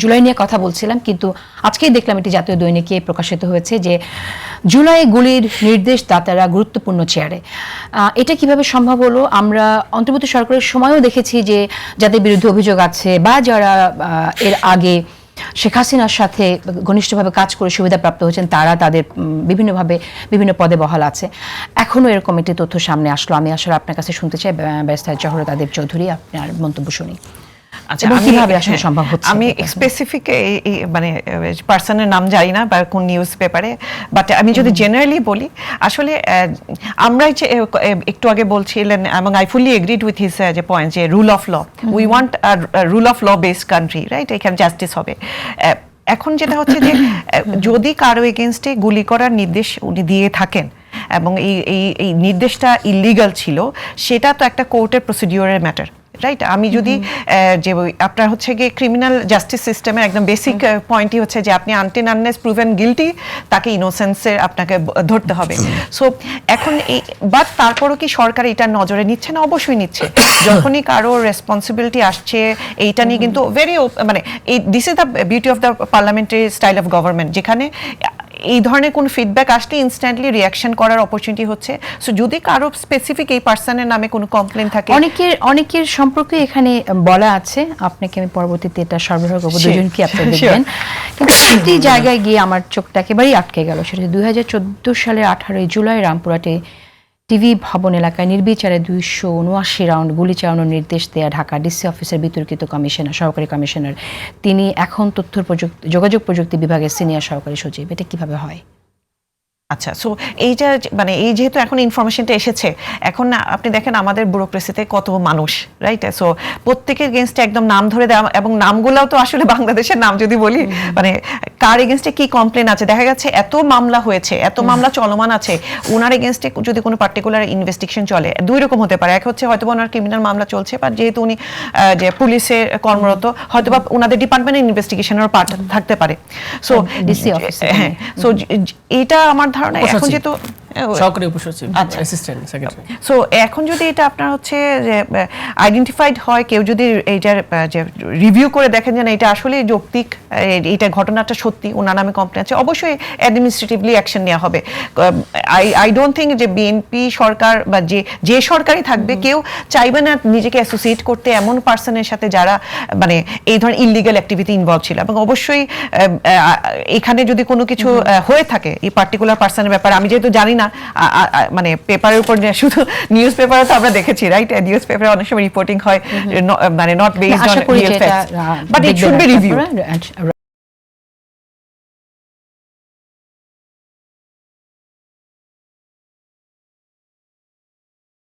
জুলাই নিয়ে কথা বলছিলাম, কিন্তু আজকেই দেখলাম এটি জাতীয় দৈনিকে প্রকাশিত হয়েছে যে জুলাই গুলির নির্দেশদাতারা গুরুত্বপূর্ণ চেয়ারে। এটা কিভাবে সম্ভব হলো? আমরা অন্তর্বর্তী সরকারের সময়ও দেখেছি যে যাদের বিরুদ্ধে অভিযোগ আছে বা যারা এর আগে শেখ হাসিনার সাথে ঘনিষ্ঠভাবে কাজ করে সুবিধাপ্রাপ্ত হয়েছেন, তারা তাদের বিভিন্নভাবে বিভিন্ন পদে বহাল আছে। এখনও এরকম একটি তথ্য সামনে আসলো। আমি আসলে আপনার কাছে শুনতে চাই, ব্যারিস্টার জহরত আদেব চৌধুরী, আপনার মন্তব্য শুনি। আচ্ছা, কিভাবে আসলে সম্ভব হচ্ছে? আমি স্পেসিফিক মানে পার্সনের নাম জানি না বা কোন নিউজ পেপারে, বাট আমি যদি জেনারেলি বলি, আসলে আমরা একটু আগে বলছিলেন এবং I fully agreed with his যে পয়েন্ট, যে rule of law, we want rule of law based country, right? এখানে জাস্টিস হবে। এখন যেটা হচ্ছে যে যদি কারো এগেনস্টে গুলি করার নির্দেশ উনি দিয়ে থাকেন এবং এই নির্দেশটা ইলিগাল ছিল, সেটা তো একটা কোর্টের প্রসিডিওরের ম্যাটার, রাইট? আমি যদি যে আপনার হচ্ছে গিয়ে ক্রিমিনাল জাস্টিস সিস্টেমের একদম বেসিক পয়েন্টই হচ্ছে যে আপনি আনটিল আনলেস প্রুভেন গিলটি, তাকে ইনোসেন্সের আপনাকে ধরতে হবে। সো এখন বাট তারপরও কি সরকার এটা নজরে নিচ্ছে না? অবশ্যই নিচ্ছে। যখনই কারো রেসপন্সিবিলিটি আসছে এইটা নিয়ে, কিন্তু ভেরি মানে this is the beauty of the parliamentary style of government, যেখানে এই ধরনের কোন ফিডব্যাক আসলে ইনস্ট্যান্টলি রিয়াকশন করার অপরচুনিটি হচ্ছে। সো যদি কারো স্পেসিফিক এই পার্সনের নামে কোনো কমপ্লেন থাকে, অনেকের সম্পর্কে এখানে বলা আছে, আপনাকে আমি পরবর্তীতে এটা সরবরাহ করবো, দুজনকে আপনি দেখবেন। কিন্তু একটি জায়গায় গিয়ে আমার চোখটা একেবারেই আটকে গেল। সেটা 2014 সালের 18 জুলাই রামপুরহাটে টিভি ভবন এলাকায় নির্বিচারে 279 রাউন্ড গুলি চালানোর নির্দেশ দেয়া ঢাকা ডিসি অফিসের বিতর্কিত সহকারী কমিশনার। তিনি এখন যোগাযোগ প্রযুক্তি বিভাগের সিনিয়র সহকারী সচিব। এটা কিভাবে হয়? আচ্ছা, সো এইটা মানে এই যেহেতু এখন ইনফরমেশনটা এসেছে, এখন আপনি দেখেন আমাদের ব্যুরোক্রেসিতে কত মানুষ, রাইট? সো প্রত্যেকের এগেনস্টে একদম নাম ধরে দেওয়া, এবং নামগুলোও তো আসলে বাংলাদেশের নাম যদি বলি, মানে কার এগেনস্টে কি কমপ্লেন আছে, দেখা যাচ্ছে এত মামলা হয়েছে, এত মামলা চলমান আছে, ওনার এগেনস্টে যদি কোনো পার্টিকুলার ইনভেস্টিগেশন চলে, দুই রকম হতে পারে। এক হচ্ছে হয়তো ওনার ক্রিমিনাল মামলা চলছে, বা যেহেতু উনি যে পুলিশে কর্মরত, হয়তো বা ওনাদের ডিপার্টমেন্টের ইনভেস্টিগেশনের পার্ট থাকতে পারে। সো ডিসি অফিস, হ্যাঁ, সো এটা আমার ধারণা এখন যেহেতু সহকারী উপসচিব, অ্যাসিস্ট্যান্ট সেক্রেটারি। সো এখন যদি এটা আপনার হচ্ছে যে আইডেন্টিফাইড হয়, কেউ যদি এইটার যে রিভিউ করে দেখেন যে এটা আসলে যৌক্তিক, এইটা ঘটনাটা সত্যি, ওনার নামে কমপ্লেন আছে, অবশ্যই অ্যাডমিনিস্ট্রেটিভলি অ্যাকশন নেওয়া হবে। আই ডোন্ট থিঙ্ক যে বিএনপি সরকার বা যে সরকারই থাকবে, কেউ চাইবে না নিজেকে অ্যাসোসিয়েট করতে এমন পার্সনের সাথে যারা মানে এই ধরনের ইললিগাল অ্যাক্টিভিটি ইনভলভ ছিল। এবং অবশ্যই এখানে যদি কোনো কিছু হয়ে থাকে এই পার্টিকুলার পার্সনের ব্যাপারে, আমি যেহেতু জানি না, মানে পেপারের উপর শুধু নিউজ পেপারে তো আমরা দেখেছি, রাইট? নিউজ পেপারে অনেক সময় রিপোর্টিং হয় মানে not based on real facts, but it should be reviewed.